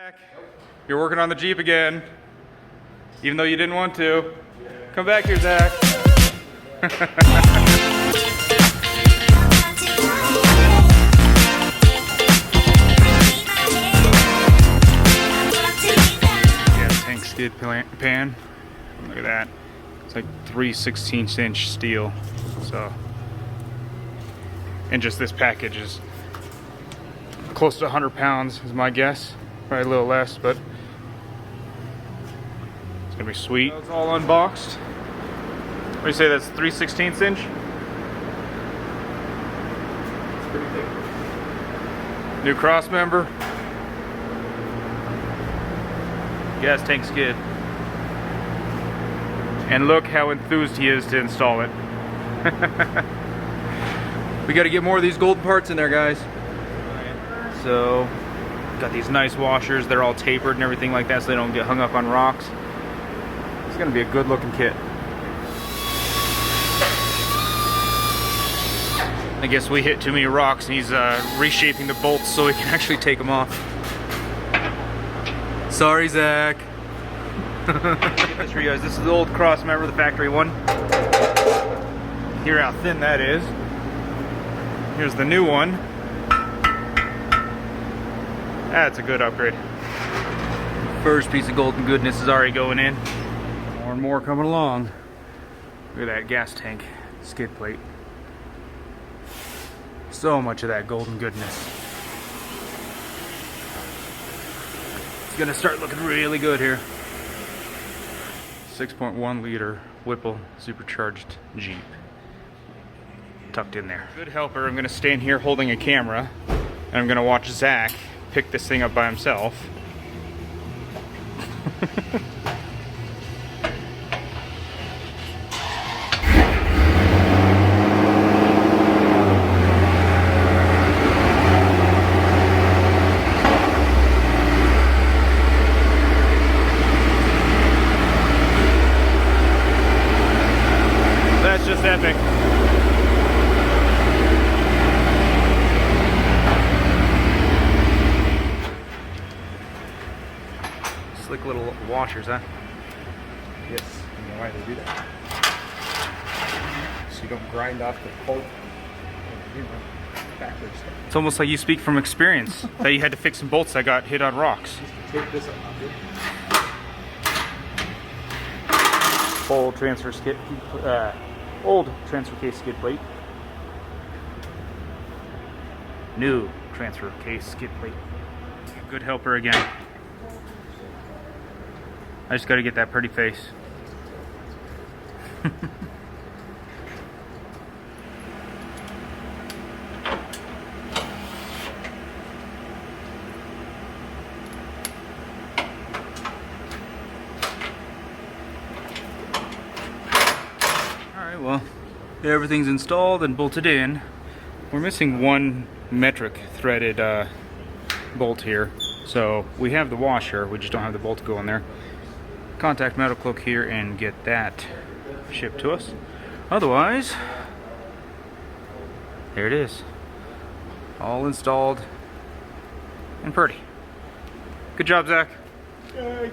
Back. You're working on the Jeep again, even though you didn't want to. Come back here, Zach. Yeah, tank skid pan. Look at that. It's like 3/16" steel. So, and just this package is close to 100 pounds, is my guess. Probably a little less, but it's gonna be sweet. It's all unboxed. What do you say? That's 3/16". It's pretty thick. New cross member. Gas tank skid. And look how enthused he is to install it. We got to get more of these gold parts in there, guys. So, got these nice washers. They're all tapered and everything like that, so they don't get hung up on rocks. It's gonna be a good looking kit. I guess we hit too many rocks and he's reshaping the bolts so we can actually take them off. Sorry, Zach. Get this for you guys. This is the old cross member, the factory one. Hear how thin that is. Here's the new one. That's a good upgrade. First piece of golden goodness is already going in. More and more coming along. Look at that gas tank skid plate. So much of that golden goodness. It's gonna start looking really good here. 6.1 liter Whipple supercharged Jeep. Tucked in there. Good helper. I'm gonna stand here holding a camera and I'm gonna watch Zach pick this thing up by himself. That's just epic. Slick little washers, huh? Yes, you know why they do that. So you don't grind off the pulp. Backwards. It's almost like you speak from experience that you had to fix some bolts that got hit on rocks. Take this up, Old transfer case skid plate. New transfer case skid plate. Good helper again. I just got to get that pretty face. Alright, well, everything's installed and bolted in. We're missing one metric threaded bolt here. So we have the washer, we just don't have the bolt to go in there. Contact Metalcloak here and get that shipped to us. Otherwise, there it is. All installed and pretty. Good job, Zach. Yay.